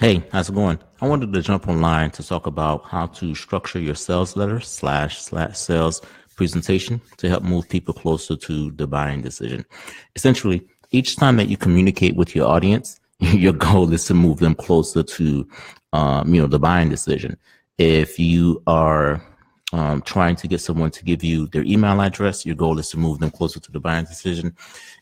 Hey, how's it going? I wanted to jump online to talk about how to structure your sales letter slash sales presentation to help move people closer to the buying decision. Essentially, each time that you communicate with your audience, your goal is to move them closer to, the buying decision. If you are trying to get someone to give you their email address, your goal is to move them closer to the buying decision.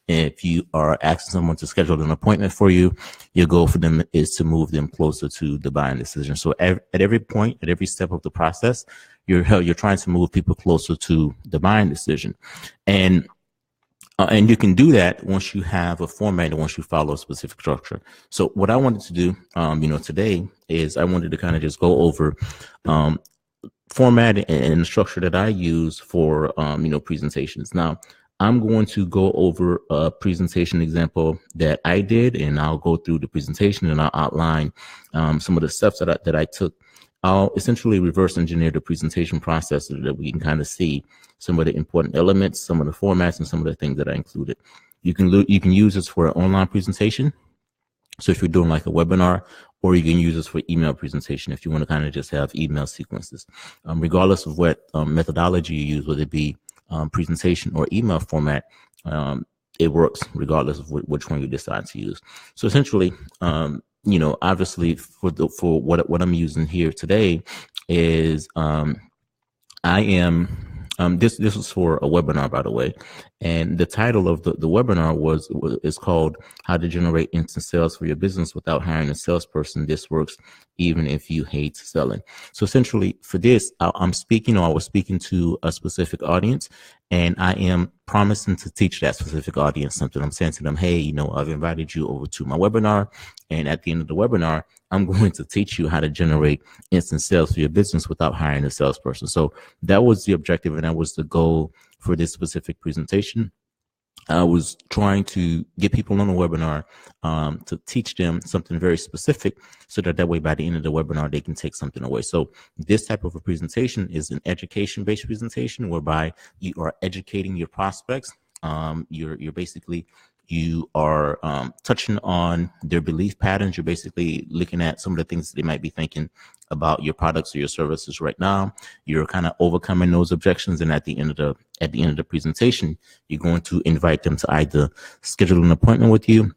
If you are asking someone to schedule an appointment for you, your goal for them is to move them closer to the buying decision. So at every point, at every step of the process, you're trying to move people closer to the buying decision, and you can do that once you have a format and once you follow a specific structure. So what I wanted to do, today is I wanted to kind of just go over format and the structure that I use for presentations. Now, I'm going to go over a presentation example that I did, and I'll go through the presentation and I'll outline some of the steps that I took. I'll essentially reverse engineer the presentation process so that we can kind of see some of the important elements, some of the formats, and some of the things that I included. You can use this for an online presentation. So if you're doing like a webinar, or you can use this for email presentation if you want to kind of just have email sequences. Regardless of what methodology you use, whether it be presentation or email format, it works regardless of which one you decide to use. So essentially, obviously for what I'm using here today is I am this was for a webinar, by the way, and the title of the webinar is called "How to Generate Instant Sales for Your Business Without Hiring a Salesperson. This works even if you hate selling." So essentially, for this, I was speaking to a specific audience, and I am promising to teach that specific audience something. I'm saying to them, "Hey, I've invited you over to my webinar, and at the end of the webinar, I'm going to teach you how to generate instant sales for your business without hiring a salesperson." So that was the objective, and that was the goal for this specific presentation. I was trying to get people on the webinar to teach them something very specific so that way by the end of the webinar, they can take something away. So this type of a presentation is an education-based presentation whereby you are educating your prospects. You're basically you are touching on their belief patterns. You're basically looking at some of the things they might be thinking about your products or your services right now. You're kind of overcoming those objections, and at the end of the presentation, you're going to invite them to either schedule an appointment with you,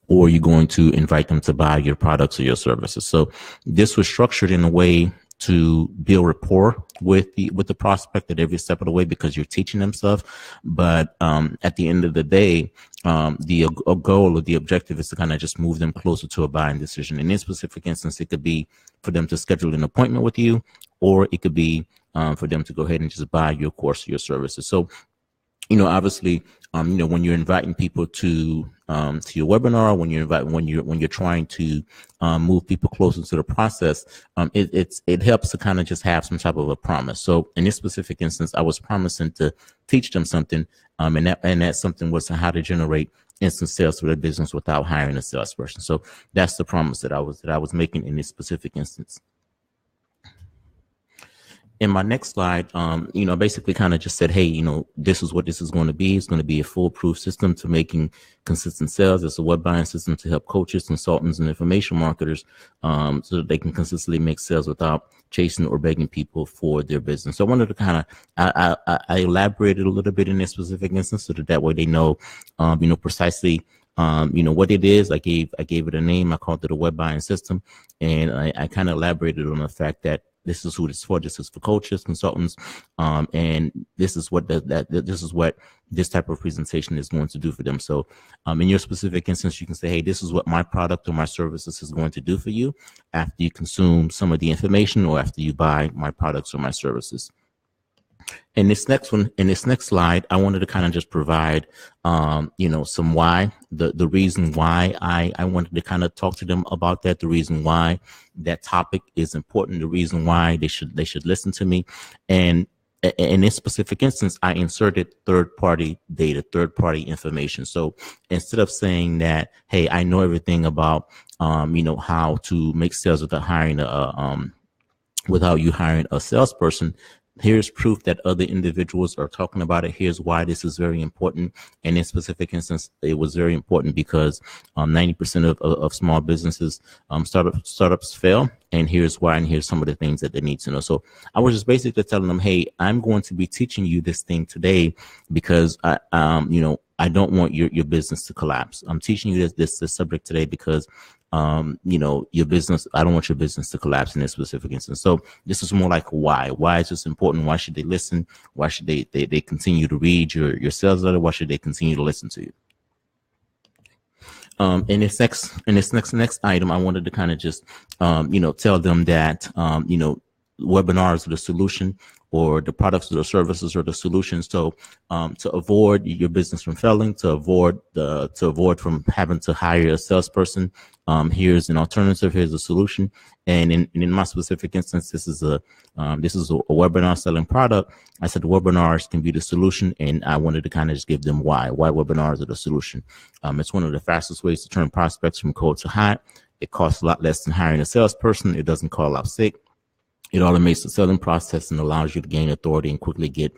or you're going to invite them to buy your products or your services. So this was structured in a way to build rapport with the prospect at every step of the way, because you're teaching them stuff. But at the end of the day, the goal or the objective is to kind of just move them closer to a buying decision. In this specific instance, it could be for them to schedule an appointment with you, or it could be for them to go ahead and just buy your course or your services. So obviously, when you're inviting people to your webinar, when you're trying to move people closer to the process, it helps to kind of just have some type of a promise. So in this specific instance, I was promising to teach them something, and that something was how to generate instant sales for their business without hiring a salesperson. So that's the promise that I was making in this specific instance. In my next slide, basically kind of just said, hey, this is what this is going to be. It's going to be a foolproof system to making consistent sales. It's a web buying system to help coaches, consultants, and information marketers so that they can consistently make sales without chasing or begging people for their business. So I wanted to kind of, I elaborated a little bit in this specific instance so that way they know, precisely what it is. I gave it a name. I called it a web buying system. And I kind of elaborated on the fact that this is who this is for. This is for coaches, consultants, and this is what this is what this type of presentation is going to do for them. So, in your specific instance, you can say, "Hey, this is what my product or my services is going to do for you after you consume some of the information or after you buy my products or my services." In this next slide, I wanted to kind of just provide, some why, the reason why I wanted to kind of talk to them about that, the reason why that topic is important, the reason why they should listen to me. And in this specific instance, I inserted third-party data, third-party information. So instead of saying that, hey, I know everything about, how to make sales without you hiring a salesperson, Here's proof that other individuals are talking about it. Here's why this is very important. And in this specific instance, it was very important because 90% of small businesses, startups fail. And here's why, and here's some of the things that they need to know. So I was just basically telling them, hey, I'm going to be teaching you this thing today because I don't want your business to collapse. I'm teaching you this subject today because your business, I don't want your business to collapse in this specific instance. So this is more like why. Why is this important? Why should they listen? Why should they continue to read your sales letter? Why should they continue to listen to you? In this next item, I wanted to kind of just, tell them that, webinars are the solution, or the products or the services or the solutions. So to avoid your business from failing, to avoid from having to hire a salesperson, here's an alternative. Here's a solution. And in my specific instance, this is a webinar selling product. I said webinars can be the solution, and I wanted to kind of just give them why webinars are the solution. It's one of the fastest ways to turn prospects from cold to hot. It costs a lot less than hiring a salesperson. It doesn't call out sick. It automates the selling process and allows you to gain authority and quickly get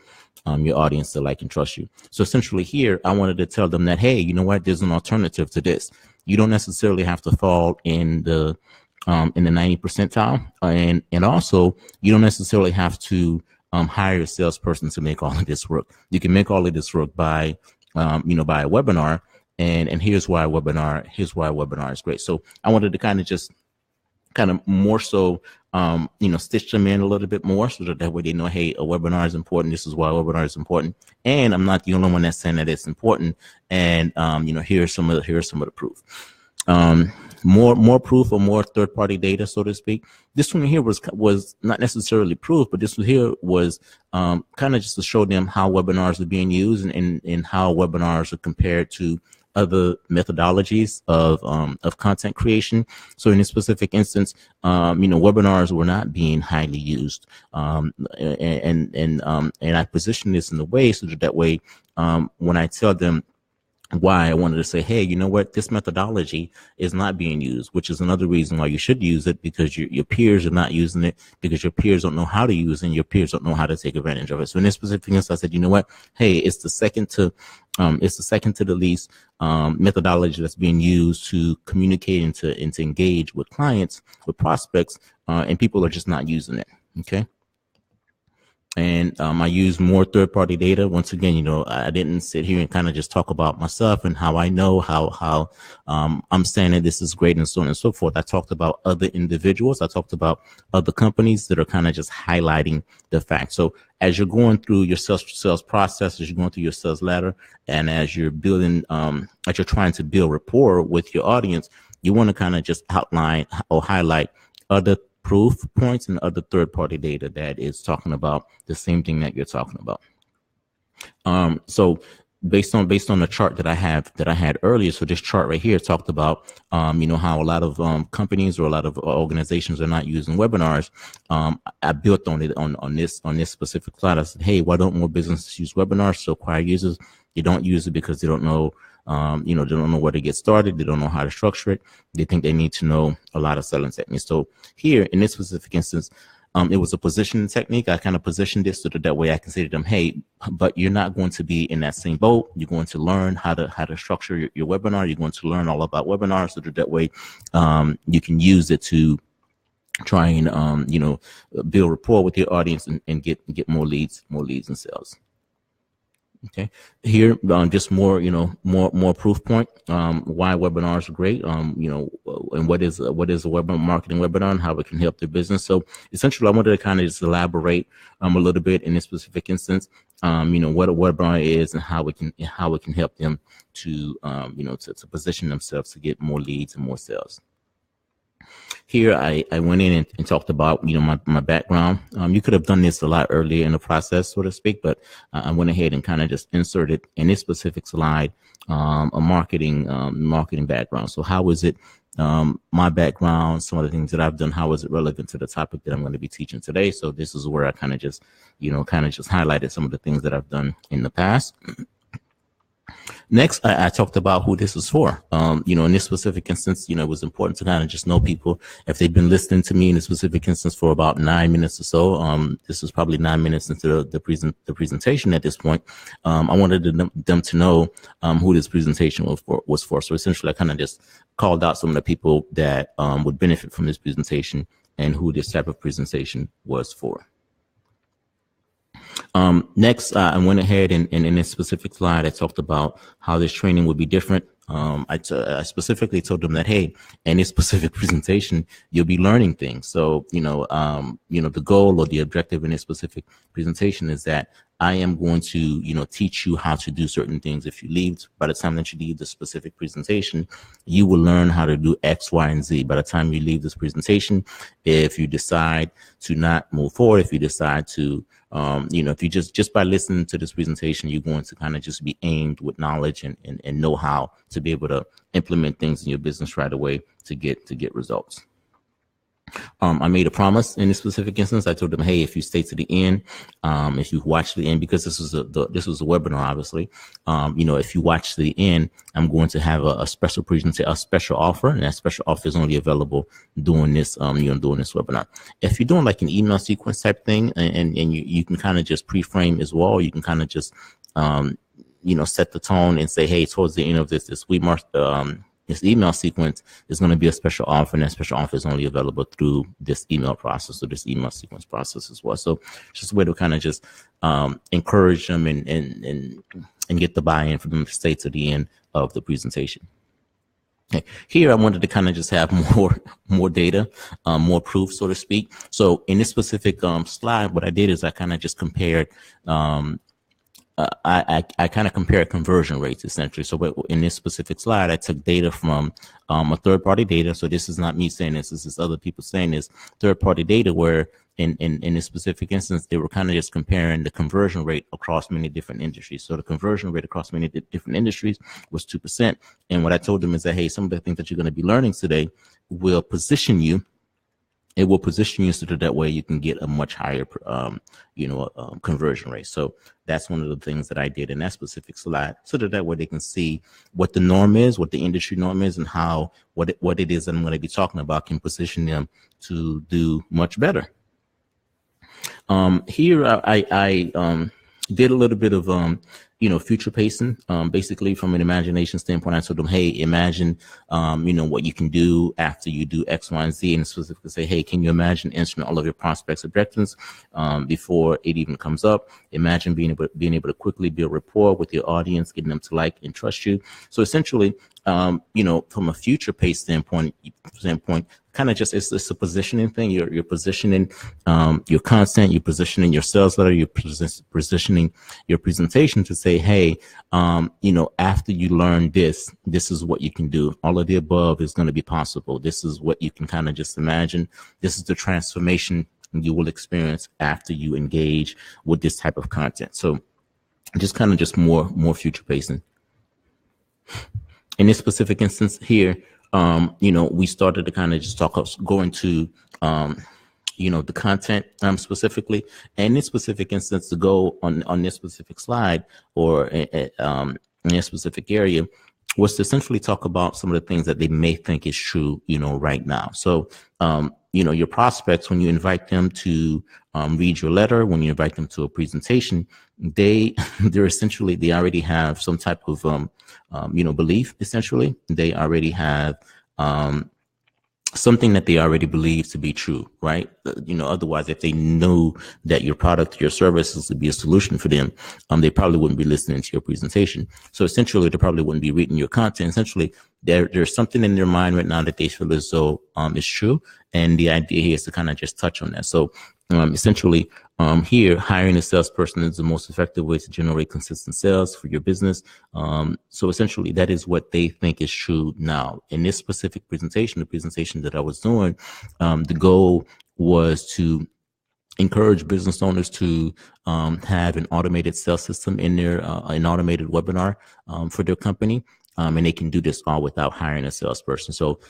your audience to like and trust you. So essentially here, I wanted to tell them that, hey, you know what? There's an alternative to this. You don't necessarily have to fall in the 90th percentile. And also you don't necessarily have to hire a salesperson to make all of this work. You can make all of this work by a webinar. And here's why a webinar is great. So I wanted to kind of more so, stitch them in a little bit more so that way they know, hey, a webinar is important. This is why a webinar is important. And I'm not the only one that's saying that it's important. And, here's some of the proof. More proof or more third-party data, so to speak. This one here was not necessarily proof, but this one here was kind of just to show them how webinars are being used and how webinars are compared to other methodologies of content creation. So in this specific instance, webinars were not being highly used, and I positioned this in the way so that way when I tell them why, I wanted to say, hey, you know what, this methodology is not being used, which is another reason why you should use it, because your peers are not using it, because your peers don't know how to use it, and your peers don't know how to take advantage of it. So in this specific instance, I said, you know what, hey, it's the second to the least methodology that's being used to communicate and to engage with clients, with prospects, and people are just not using it. Okay. And I use more third-party data. Once again, I didn't sit here and kind of just talk about myself and how I know how I'm saying that this is great and so on and so forth. I talked about other individuals. I talked about other companies that are kind of just highlighting the fact. So as you're going through your sales process, as you're going through your sales ladder, and as you're building, as you're trying to build rapport with your audience, you want to kind of just outline or highlight other proof points and other third-party data that is talking about the same thing that you're talking about. So based on the chart that I had earlier, so this chart right here talked about how a lot of companies or a lot of organizations are not using webinars. I built on it on this specific slide. I said, hey, why don't more businesses use webinars? So acquire users, they don't use it because they don't know. They don't know where to get started. They don't know how to structure it. They think they need to know a lot of selling techniques. So here in this specific instance, it was a positioning technique. I kind of positioned this so that way I can say to them, hey, but you're not going to be in that same boat. You're going to learn how to structure your webinar. You're going to learn all about webinars so that way you can use it to try and build rapport with your audience and get more leads and sales. Okay, here just more proof point why webinars are great, and what is a webinar marketing webinar and how it can help their business. So essentially, I wanted to kind of just elaborate a little bit in this specific instance, what a webinar is and how it can help them to to position themselves to get more leads and more sales. Here, I went in and talked about, my background. You could have done this a lot earlier in the process, so to speak, but I went ahead and kind of just inserted in this specific slide a marketing background. So how is it my background, some of the things that I've done, how is it relevant to the topic that I'm going to be teaching today? So this is where I kind of just highlighted some of the things that I've done in the past. Next, I talked about who this is for. In this specific instance, it was important to kind of just know people. If they've been listening to me in a specific instance for about 9 minutes or so, this is probably 9 minutes into the presentation at this point. I wanted them to know who this presentation was for. So essentially, I kind of just called out some of the people that would benefit from this presentation and who this type of presentation was for. Next, I went ahead and in this specific slide, I talked about how this training would be different. I specifically told them that, hey, in this specific presentation, you'll be learning things. So, the goal or the objective in this specific presentation is that I am going to, teach you how to do certain things. If you leave, by the time that you leave the specific presentation, you will learn how to do X, Y, and Z. By the time you leave this presentation, if you decide to not move forward, if you decide to, if you just by listening to this presentation, you're going to kind of just be aimed with knowledge and know how to be able to implement things in your business right away to get results. I made a promise in this specific instance. I told them, hey, if you stay to the end, if you watch the end, because this was a webinar, obviously, if you watch to the end, I'm going to have a special presentation, a special offer, and that special offer is only available during this, during this webinar. If you're doing like an email sequence type thing, and you can kind of just pre-frame as well, you can kind of just, set the tone and say, hey, towards the end of this this email sequence is going to be a special offer, and that special offer is only available through this email process or this email sequence process as well. So it's just a way to kind of just encourage them and get the buy-in for them to stay to the end of the presentation. Okay. Here, I wanted to kind of just have more data, more proof, so to speak. So in this specific slide, what I did is I kind of just compared I kind of compare conversion rates essentially. So in this specific slide, I took data from a third-party data. So this is not me saying this. This is other people saying this. Third-party data where in this specific instance, they were kind of just comparing the conversion rate across many different industries. So the conversion rate across many different industries was 2%. And what I told them is that, hey, some of the things that you're going to be learning today will position you. It will position you so that way you can get a much higher, conversion rate. So that's one of the things that I did in that specific slide, so that way they can see what the norm is, what the industry norm is, and how what it is that I'm going to be talking about can position them to do much better. Here I did a little bit of future pacing. Basically from an imagination standpoint, I told them, hey, imagine what you can do after you do X, Y, and Z, and specifically say, hey, can you imagine answering all of your prospects' objections before it even comes up? Imagine being able to quickly build rapport with your audience, getting them to like and trust you. So essentially, from a future pace standpoint, kind of just it's a positioning thing. You're positioning your content, you're positioning your sales letter, you're positioning your presentation to say, hey, after you learn this is what you can do. All of the above is going to be possible. This is what you can kind of just imagine. This is the transformation you will experience after you engage with this type of content. So just kind of just more future pacing. In this specific instance here, we started to kind of just go into, the content specifically. And in this specific instance, to go on this specific slide or in this specific area was to essentially talk about some of the things that they may think is true, right now. So, your prospects, when you invite them to read your letter, when you invite them to a presentation, they already have some type of, belief. Essentially, they already have something that they already believe to be true, right? Otherwise, if they knew that your product, your services would be a solution for them, they probably wouldn't be listening to your presentation. So essentially, they probably wouldn't be reading your content. Essentially, there's something in their mind right now that they feel as though is true. And the idea here is to kind of just touch on that. So essentially, here, hiring a salesperson is the most effective way to generate consistent sales for your business. So essentially, that is what they think is true now. In this specific presentation, the presentation that I was doing, the goal was to encourage business owners to have an automated sales system in their an automated webinar for their company, and they can do this all without hiring a salesperson. So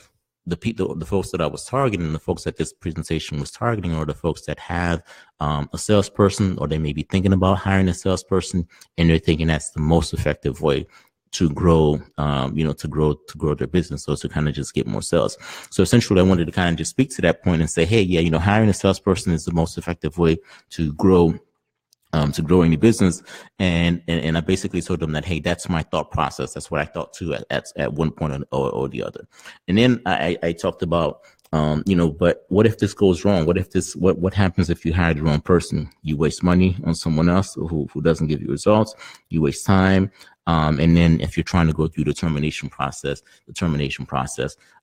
the folks that I was targeting, the folks that this presentation was targeting, are the folks that have a salesperson, or they may be thinking about hiring a salesperson, and they're thinking that's the most effective way to grow, to grow their business, so to kind of just get more sales. So essentially, I wanted to kind of just speak to that point and say, hey, yeah, hiring a salesperson is the most effective way to grow any business. And I basically told them that, hey, that's my thought process. That's what I thought too at one point or the other. And then I talked about, but what if this goes wrong? What happens if you hire the wrong person? You waste money on someone else who doesn't give you results. You waste time. And then if you're trying to go through the termination process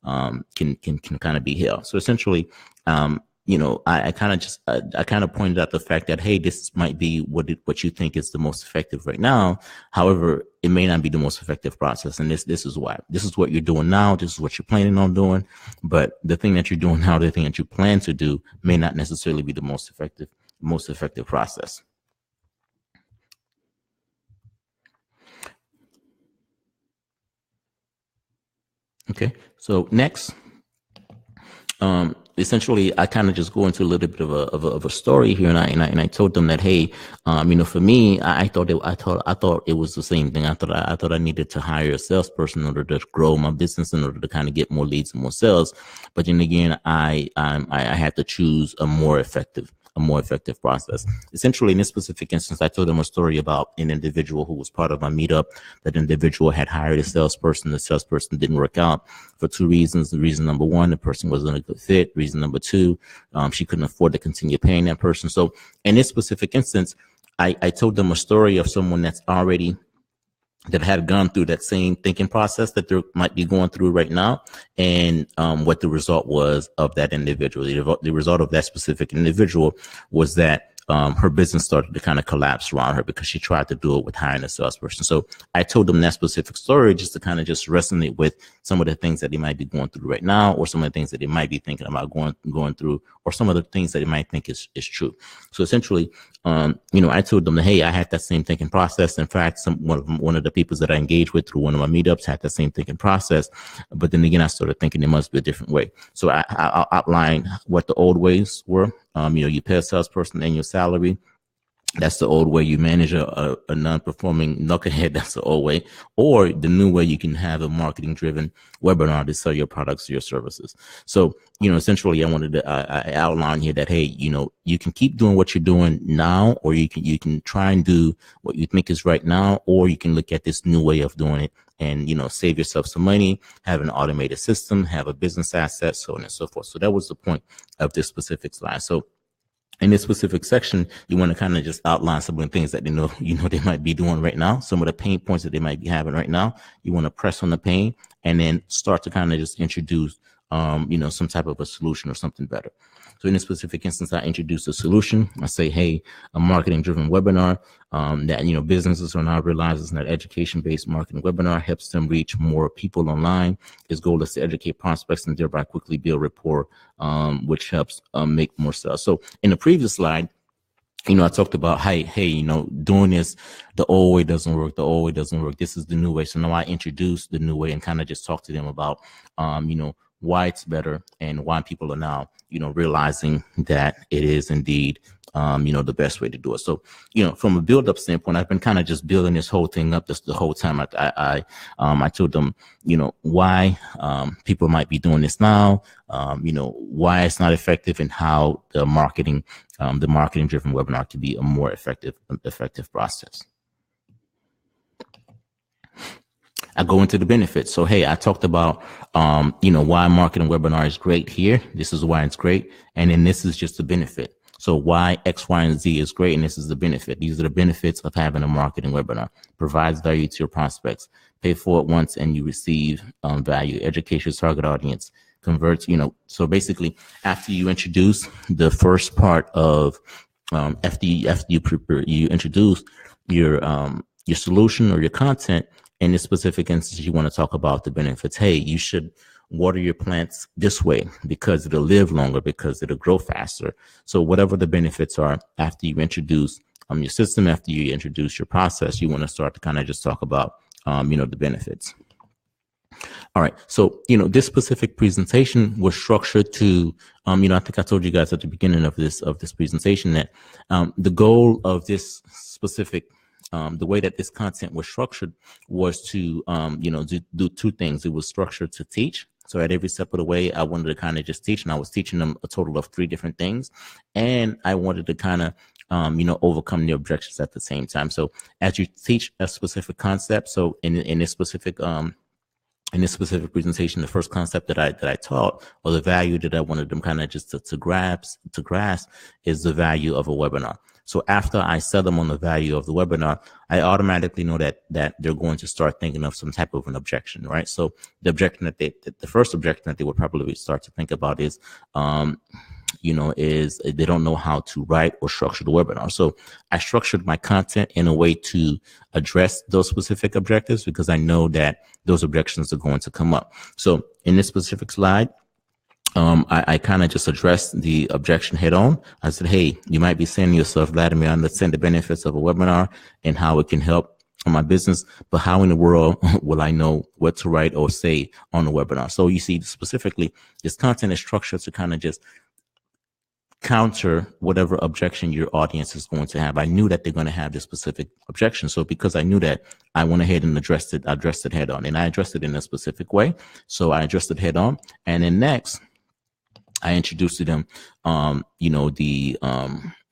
can kind of be hell. So essentially, I kind of pointed out the fact that, hey, this might be what you think is the most effective right now. However, it may not be the most effective process. And this is why. This is what you're doing now. This is what you're planning on doing. But the thing that you're doing now, the thing that you plan to do may not necessarily be the most effective process. Okay. So next, essentially, I kind of just go into a little bit of a story here, and I told them that, hey, for me, I thought it was the same thing. I thought I needed to hire a salesperson in order to grow my business, in order to kind of get more leads and more sales. But then again, I had to choose a more effective process. Essentially, in this specific instance, I told them a story about an individual who was part of my meetup. That individual had hired a salesperson. The salesperson didn't work out for two reasons. The reason number one, the person wasn't a good fit. Reason number two, she couldn't afford to continue paying that person. So in this specific instance, I told them a story of someone that had gone through that same thinking process that they might be going through right now, and what the result was of that individual. The result of that specific individual was that her business started to kind of collapse around her because she tried to do it with hiring a salesperson. So I told them that specific story just to kind of just resonate with some of the things that they might be going through right now, or some of the things that they might be thinking about going through, or some of the things that they might think is true. So essentially, I told them that, hey, I had that same thinking process. In fact, one of the people that I engaged with through one of my meetups had that same thinking process. But then again, I started thinking there must be a different way. So I outlined what the old ways were. You pay a salesperson annual salary. That's the old way. You manage a non-performing knucklehead. That's the old way. Or the new way, you can have a marketing-driven webinar to sell your products or your services. So, essentially, I outline here that, hey, you can keep doing what you're doing now, or you can try and do what you think is right now, or you can look at this new way of doing it and, save yourself some money, have an automated system, have a business asset, so on and so forth. So that was the point of this specific slide. So in this specific section, you want to kind of just outline some of the things that they might be doing right now, some of the pain points that they might be having right now. You want to press on the pain and then start to kind of just introduce, some type of a solution or something better. So in this specific instance, I introduce a solution. I say, hey, a marketing-driven webinar that, businesses are now realizing that education-based marketing webinar helps them reach more people online. His goal is to educate prospects and thereby quickly build rapport, which helps make more sales. So in the previous slide, I talked about, hey, doing this, the old way doesn't work. The old way doesn't work. This is the new way. So now I introduce the new way and kind of just talk to them about, why it's better and why people are now, realizing that it is indeed, the best way to do it. So, from a build up standpoint, I've been kind of just building this whole thing up the whole time. I told them, why people might be doing this now, why it's not effective, and how the marketing driven webinar can be a more effective process. I go into the benefits. So, hey, I talked about, why marketing webinar is great here. This is why it's great. And then this is just the benefit. So why X, Y, and Z is great. And this is the benefit. These are the benefits of having a marketing webinar. Provides value to your prospects. Pay for it once and you receive value. Educate your target audience. Converts, so basically after you introduce the first part of, after you introduce your solution or your content, in this specific instance, you want to talk about the benefits. Hey, you should water your plants this way because it'll live longer, because it'll grow faster. So whatever the benefits are, after you introduce your system, after you introduce your process, you want to start to kind of just talk about, the benefits. All right. So, this specific presentation was structured to, I think I told you guys at the beginning of this presentation that the goal of this specific the way that this content was structured was to, do two things. It was structured to teach. So at every step of the way, I wanted to kind of just teach, and I was teaching them a total of 3 different things. And I wanted to kind of, overcome the objections at the same time. So as you teach a specific concept, so in this specific, presentation, the first concept that I taught, or the value that I wanted them kind of just to grasp is the value of a webinar. So after I sell them on the value of the webinar, I automatically know that they're going to start thinking of some type of an objection, right? So the objection the first objection that they would probably start to think about is, is they don't know how to write or structure the webinar. So I structured my content in a way to address those specific objectives, because I know that those objections are going to come up. So in this specific slide, I kind of just addressed the objection head on. I said, hey, you might be saying to yourself, Vladimir, I understand the benefits of a webinar and how it can help my business, but how in the world will I know what to write or say on the webinar? So you see, specifically, this content is structured to kind of just counter whatever objection your audience is going to have. I knew that they're going to have this specific objection. So because I knew that, I went ahead and addressed it head on, and I addressed it in a specific way. So I addressed it head on. And then next, I introduced to them,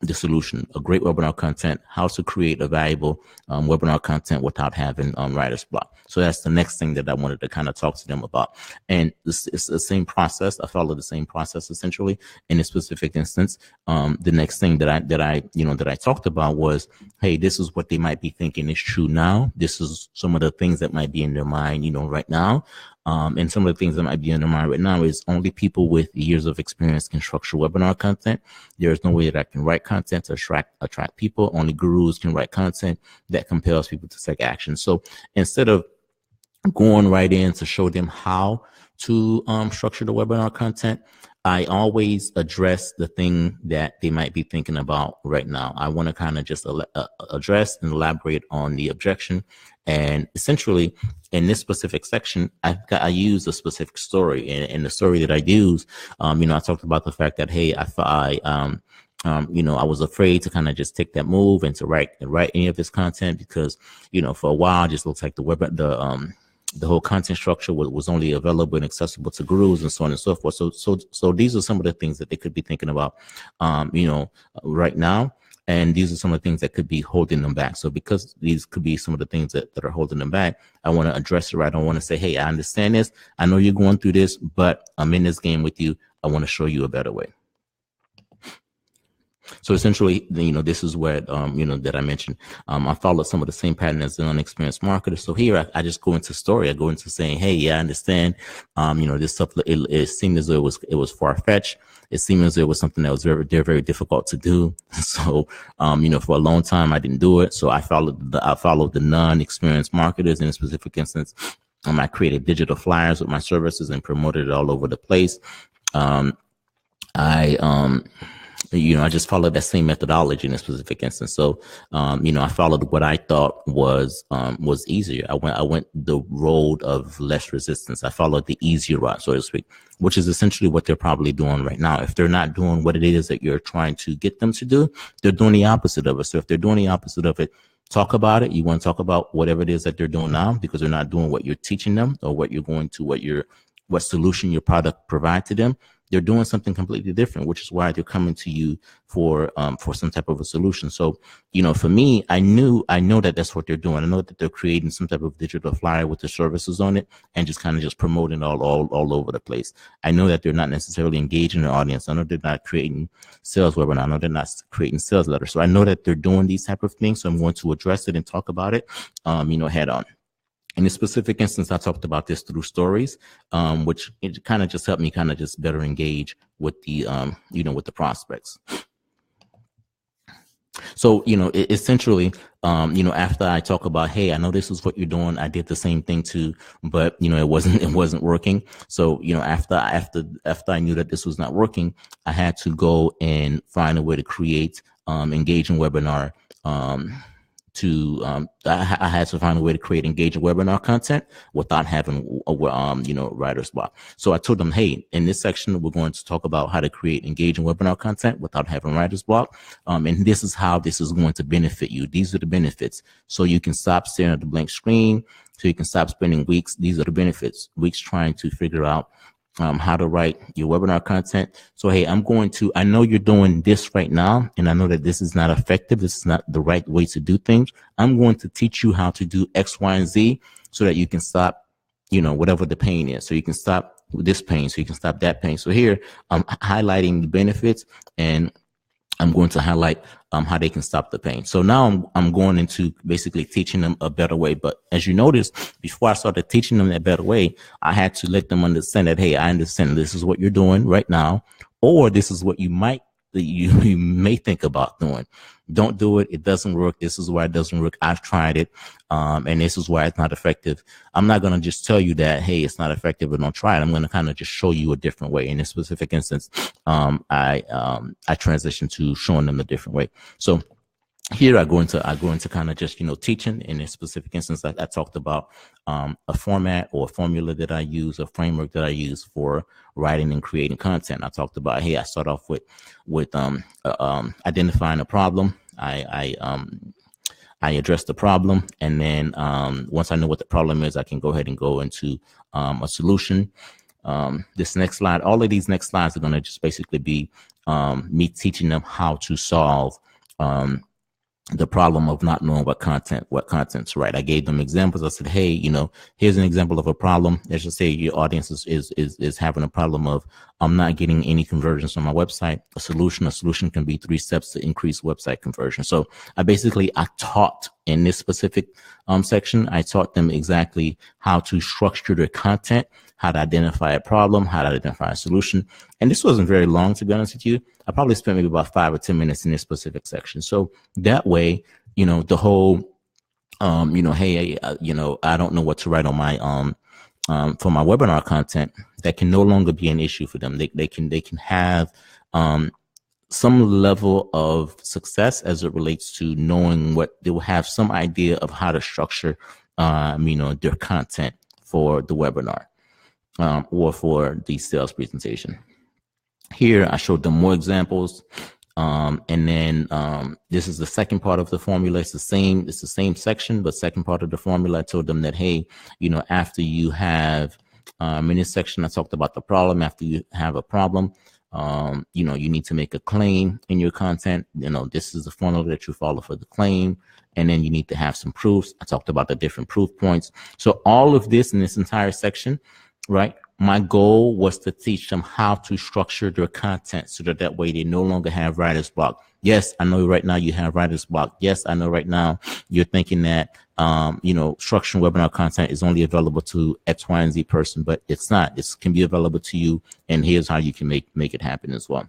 the solution, a great webinar content, how to create a valuable webinar content without having writer's block. So that's the next thing that I wanted to kind of talk to them about. And it's the same process. I follow the same process essentially in this specific instance. The next thing that I talked about was, hey, this is what they might be thinking is true now. This is some of the things that might be in their mind, right now. And some of the things that might be in their mind right now is only people with years of experience can structure webinar content. There's no way that I can write content to attract people. Only gurus can write content that compels people to take action. So instead of going right in to show them how to structure the webinar content, I always address the thing that they might be thinking about right now. I want to kind of just address and elaborate on the objection. And essentially, in this specific section, I use a specific story. And the story that I use, I talked about the fact that, hey, I was afraid to kind of just take that move and to write any of this content because, for a while, it just looks like the whole content structure was only available and accessible to gurus and so on and so forth. So these are some of the things that they could be thinking about, right now. And these are some of the things that could be holding them back. So because these could be some of the things that are holding them back, I want to address it right. I want to say, hey, I understand this. I know you're going through this, but I'm in this game with you. I want to show you a better way. So essentially, this is what, that I mentioned. I followed some of the same pattern as an unexperienced marketer. So here I just go into story. I go into saying, hey, yeah, I understand. This stuff, it seemed as though it was far-fetched. It seemed as though it was something that was very, very difficult to do. So, for a long time, I didn't do it. So I followed the non-experienced marketers in a specific instance. I created digital flyers with my services and promoted it all over the place. I just followed that same methodology in a specific instance. So, I followed what I thought was easier. I went the road of less resistance. I followed the easier route, so to speak, which is essentially what they're probably doing right now. If they're not doing what it is that you're trying to get them to do, they're doing the opposite of it. So if they're doing the opposite of it, talk about it. You want to talk about whatever it is that they're doing now, because they're not doing what you're teaching them or what solution your product provide to them. They're doing something completely different, which is why they're coming to you for some type of a solution. So, for me, I know that that's what they're doing. I know that they're creating some type of digital flyer with the services on it and just kind of just promoting all over the place. I know that they're not necessarily engaging their audience. I know they're not creating sales webinar. I know they're not creating sales letters. So I know that they're doing these type of things. So I'm going to address it and talk about it, head on. In this specific instance, I talked about this through stories, which it kind of just helped me kind of just better engage with the, with the prospects. So, essentially, after I talk about, hey, I know this is what you're doing. I did the same thing too, but, it wasn't working. So, after I knew that this was not working, I had to go and find a way to create, engaging webinar, I had to find a way to create engaging webinar content without having writer's block. So I told them, hey, in this section, we're going to talk about how to create engaging webinar content without having writer's block. And this is how this is going to benefit you. These are the benefits. So you can stop staring at the blank screen. So you can stop spending weeks. These are the benefits. Weeks trying to figure out how to write your webinar content. So, hey, I know you're doing this right now, and I know that this is not effective. This is not the right way to do things. I'm going to teach you how to do X, Y, and Z so that you can stop, whatever the pain is. So you can stop this pain. So you can stop that pain. So here I'm highlighting the benefits, and I'm going to highlight how they can stop the pain. So now I'm going into basically teaching them a better way. But as you notice, before I started teaching them that better way, I had to let them understand that, hey, I understand this is what you're doing right now, or this is what you may think about doing. Don't do it. It doesn't work. This is why it doesn't work. I've tried it. And this is why it's not effective. I'm not going to just tell you that, hey, it's not effective and don't try it. I'm going to kind of just show you a different way. In this specific instance, I transitioned to showing them a different way. So here I go into kind of just, teaching. In this specific instance, I talked about a format or a formula that I use, a framework that I use for writing and creating content. I talked about, hey, I start off with identifying a problem. I address the problem, and then once I know what the problem is, I can go ahead and go into a solution. This next slide, all of these next slides are going to just basically be me teaching them how to solve the problem of not knowing what content's right. I gave them examples. I said, hey, here's an example of a problem. Let's just say your audience is having a problem of, I'm not getting any conversions on my website. A solution can be 3 steps to increase website conversion. So I taught in this specific section, I taught them exactly how to structure their content, how to identify a problem, how to identify a solution. And this wasn't very long, to be honest with you. I probably spent maybe about 5 or 10 minutes in this specific section. So that way, the whole, hey, I don't know what to write on my, for my webinar content, that can no longer be an issue for them. They can have, some level of success as it relates to knowing they will have some idea of how to structure, their content for the webinar. Or for the sales presentation. Here, I showed them more examples. And then this is the second part of the formula. It's the same section, but second part of the formula, I told them that, hey, after you have, in this section, I talked about the problem. After you have a problem, you need to make a claim in your content. This is the formula that you follow for the claim. And then you need to have some proofs. I talked about the different proof points. So all of this in this entire section, right? My goal was to teach them how to structure their content so that way they no longer have writer's block. Yes, I know right now you have writer's block. Yes, I know right now you're thinking that, structuring webinar content is only available to X, Y, and Z person, but it's not. This can be available to you, and here's how you can make it happen as well.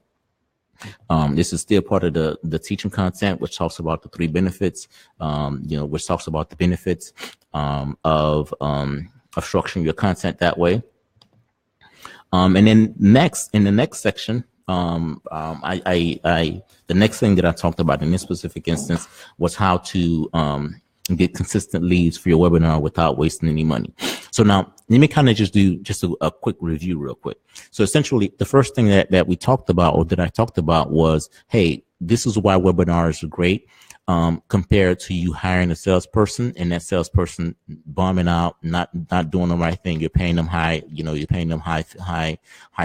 This is still part of the teaching content, which talks about the 3 benefits, which talks about the benefits of structuring your content that way. And then in the next section, the next thing that I talked about in this specific instance was how to get consistent leads for your webinar without wasting any money. So now let me kind of just do a quick review real quick. So essentially, the first thing that we talked about, or that I talked about, was, hey, this is why webinars are great. Compared to you hiring a salesperson and that salesperson bombing out, not doing the right thing. You're paying them high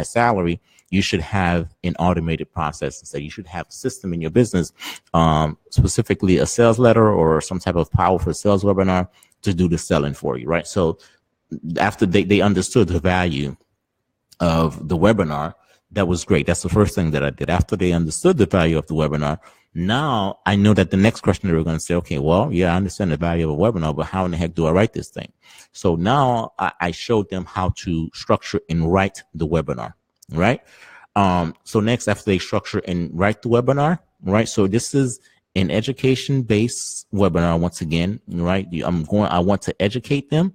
salary. You should have an automated process. Instead, you should have a system in your business, specifically a sales letter or some type of powerful sales webinar to do the selling for you, right? So after they understood the value of the webinar, that was great. That's the first thing that I did. After they understood the value of the webinar, now I know that the next question they were going to say, okay, well, yeah, I understand the value of a webinar, but how in the heck do I write this thing? So now I showed them how to structure and write the webinar, right? So next, after they structure and write the webinar, right? So this is an education-based webinar once again, right? I want to educate them.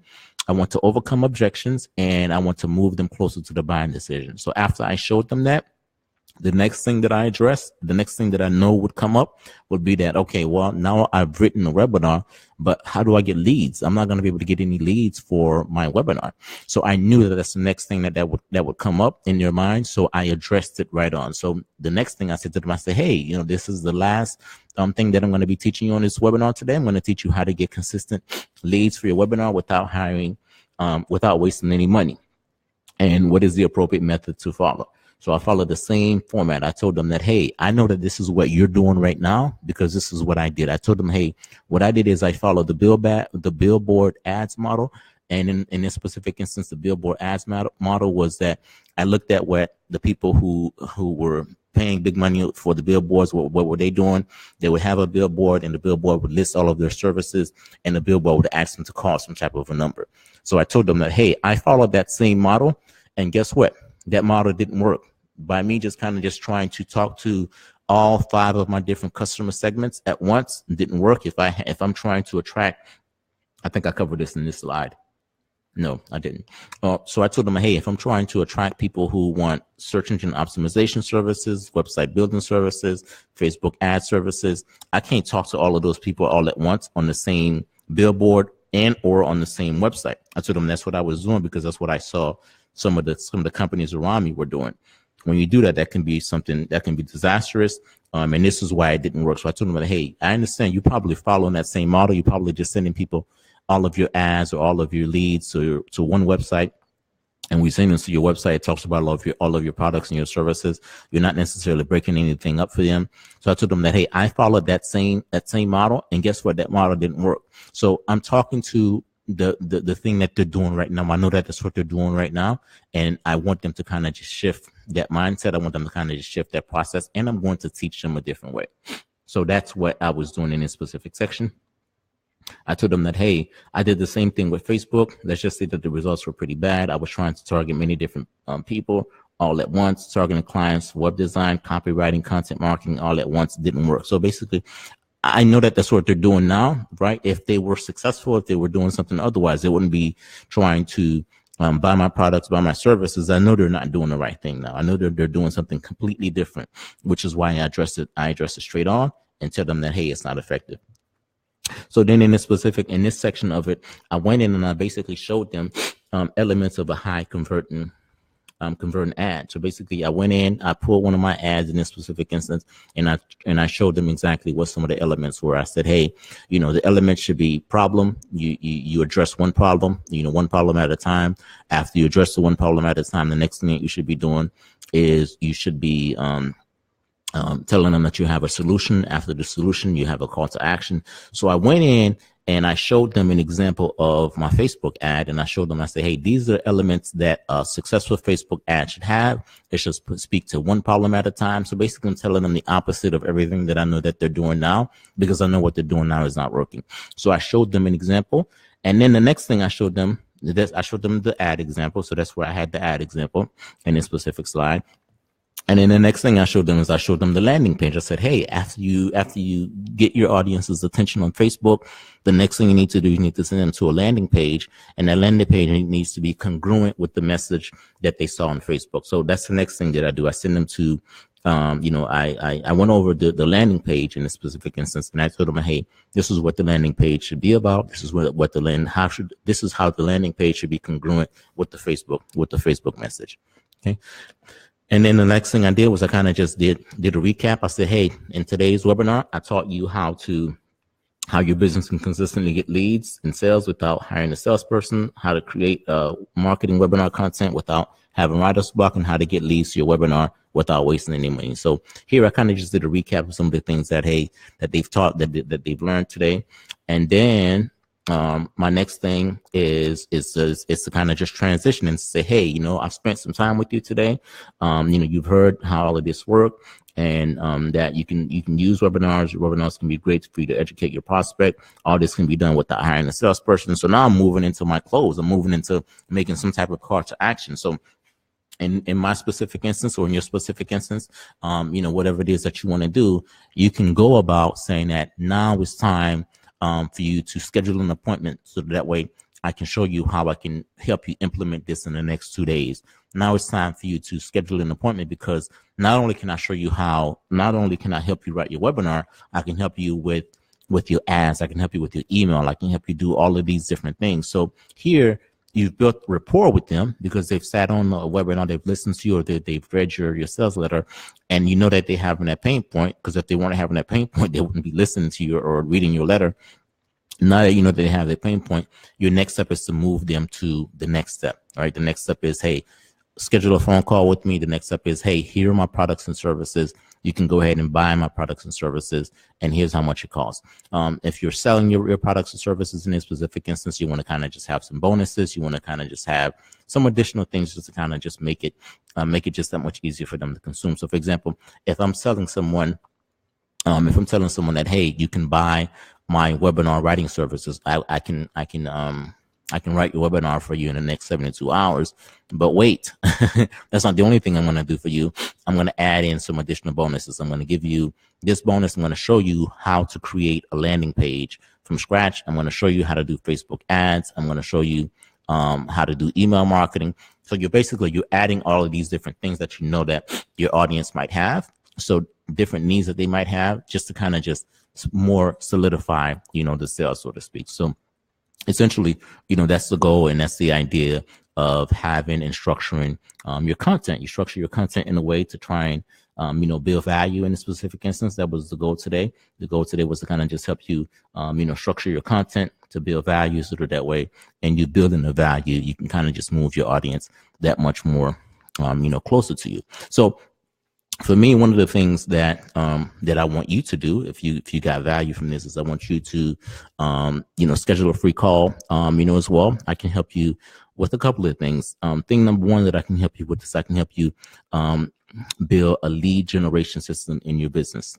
I want to overcome objections, and I want to move them closer to the buying decision. So after I showed them that, The next thing that I address, the next thing that I know would come up would be that, okay, well, now I've written a webinar, but how do I get leads? I'm not going to be able to get any leads for my webinar. So I knew that that's the next thing that would come up in your mind. So I addressed it right on. So the next thing I said to them, I said, hey, this is the last thing that I'm going to be teaching you on this webinar today. I'm going to teach you how to get consistent leads for your webinar without hiring, without wasting any money. And what is the appropriate method to follow? So I followed the same format. I told them that, hey, I know that this is what you're doing right now because this is what I did. I told them, hey, what I did is I followed the Billboard Ads Model. And in this specific instance, the Billboard Ads Model was that I looked at what the people who were paying big money for the billboards, what were they doing? They would have a billboard, and the billboard would list all of their services, and the billboard would ask them to call some type of a number. So I told them that, hey, I followed that same model, and guess what? That model didn't work. By me just trying to talk to all 5 of my different customer segments at once, didn't work. If I'm trying to attract, I think I covered this in this slide. No, I didn't. So I told them, hey, if I'm trying to attract people who want search engine optimization services, website building services, Facebook ad services, I can't talk to all of those people all at once on the same billboard and or on the same website. I told them that's what I was doing because that's what I saw some of the companies around me were doing. When you do that, that can be something that can be disastrous. And this is why it didn't work. So I told them, hey, I understand you're probably following that same model. You're probably just sending people all of your ads or all of your leads to one website. And we send them to your website. It talks about all of your products and your services. You're not necessarily breaking anything up for them. So I told them that, hey, I followed that same model. And guess what? That model didn't work. So I'm talking to the thing that they're doing right now. I know that that's what they're doing right now. And I want them to kind of just shift that mindset. I want them to kind of just shift that process. And I'm going to teach them a different way. So that's what I was doing in this specific section. I told them that, hey, I did the same thing with Facebook. Let's just say that the results were pretty bad. I was trying to target many different people all at once, targeting clients, web design, copywriting, content marketing, all at once. Didn't work. So basically, I know that that's what they're doing now, right? If they were successful, if they were doing something otherwise, they wouldn't be trying to buy my products, buy my services. I know they're not doing the right thing now. I know they're doing something completely different, which is why I address it straight on and tell them that, hey, it's not effective. So then in this section of it, I went in and I basically showed them elements of a high converting ad. So basically I went in, I pulled one of my ads in this specific instance, and I showed them exactly what some of the elements were. I said, hey, the elements should be problem. You address one problem, one problem at a time. After you address the one problem at a time, the next thing that you should be doing is you should be telling them that you have a solution. After the solution, you have a call to action. So I went in and I showed them an example of my Facebook ad, and I showed them, I said, hey, these are elements that a successful Facebook ad should have. It should speak to one problem at a time. So basically I'm telling them the opposite of everything that I know that they're doing now, because I know what they're doing now is not working. So I showed them an example. And then the next thing I showed them the ad example. So that's where I had the ad example in this specific slide. And then the next thing I showed them the landing page. I said, hey, after you get your audience's attention on Facebook, the next thing you need to do, you need to send them to a landing page, and that landing page needs to be congruent with the message that they saw on Facebook. So that's the next thing that I do. I send them to, I went over the landing page in a specific instance, and I told them, hey, this is what the landing page should be about. This is this is how the landing page should be congruent with the Facebook message. Okay. And then the next thing I did was I kind of just did a recap. I said, hey, in today's webinar, I taught you how your business can consistently get leads and sales without hiring a salesperson, how to create marketing webinar content without having writer's block, and how to get leads to your webinar without wasting any money. So here I kind of just did a recap of some of the things that they've taught, that they've learned today. And then my next thing is to kind of just transition and say, hey, I've spent some time with you today. You've heard how all of this works, and that you can use webinars. Webinars can be great for you to educate your prospect. All this can be done without hiring a salesperson. So now I'm moving into my close. I'm moving into making some type of call to action. So in my specific instance, or in your specific instance, whatever it is that you want to do, you can go about saying that now it's time for you to schedule an appointment, so that way I can show you how I can help you implement this in the next 2 days. Now it's time for you to schedule an appointment, because not only can I show you how, not only can I help you write your webinar, I can help you with your ads. I can help you with your email. I can help you do all of these different things. So here you've built rapport with them because they've sat on a webinar, they've listened to you, or they've read your sales letter, and you know that they have that pain point, because if they weren't having that pain point, they wouldn't be listening to you or reading your letter. Now that you know they have their pain point, your next step is to move them to the next step. All right. The next step is, hey, schedule a phone call with me. The next step is, hey, here are my products and services. You can go ahead and buy my products and services, and here's how much it costs. If you're selling your products and services in a specific instance, you want to kind of just have some bonuses. You want to kind of just have some additional things just to kind of just make it just that much easier for them to consume. So, for example, if I'm telling someone that, hey, you can buy my webinar writing services, I can write your webinar for you in the next 72 hours. But wait, that's not the only thing I'm going to do for you. I'm going to add in some additional bonuses. I'm going to give you this bonus. I'm going to show you how to create a landing page from scratch. I'm going to show you how to do Facebook ads. I'm going to show you how to do email marketing. So you're adding all of these different things that you know that your audience might have. So different needs that they might have, just to kind of just more solidify, the sales, so to speak. So essentially, that's the goal, and that's the idea of having and structuring your content. You structure your content in a way to try and build value in a specific instance. That was the goal today. The goal today was to kind of just help you structure your content to build value, so that way, and you building the value, you can kind of just move your audience that much more closer to you. So for me, one of the things that I want you to do, if you got value from this, is I want you to schedule a free call as well. I can help you with a couple of things. Thing number one that I can help you with is I can help you build a lead generation system in your business.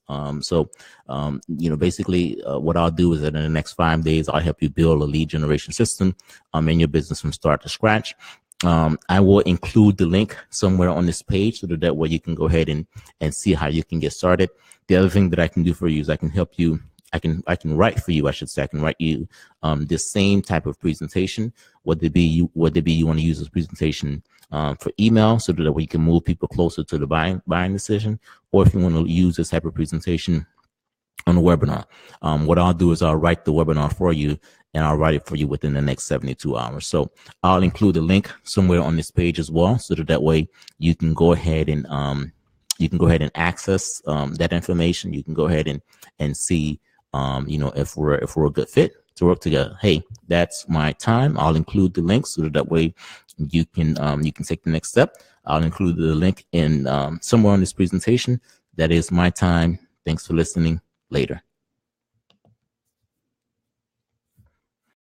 Basically what I'll do is that in the next 5 days, I'll help you build a lead generation system in your business from start to scratch. I will include the link somewhere on this page, so that way you can go ahead and see how you can get started. The other thing that I can do for you is I can help you. I can write for you. I should say I can write you this same type of presentation. Whether it be you want to use this presentation for email, so that way you can move people closer to the buying decision, or if you want to use this type of presentation on a webinar, what I'll do is I'll write the webinar for you, and I'll write it for you within the next 72 hours. So I'll include the link somewhere on this page as well, so that way you can go ahead and access that information. You can go ahead and see if we're a good fit to work together. Hey, that's my time. I'll include the link, so that way you can take the next step. I'll include the link in somewhere on this presentation. That is my time. Thanks for listening. Later.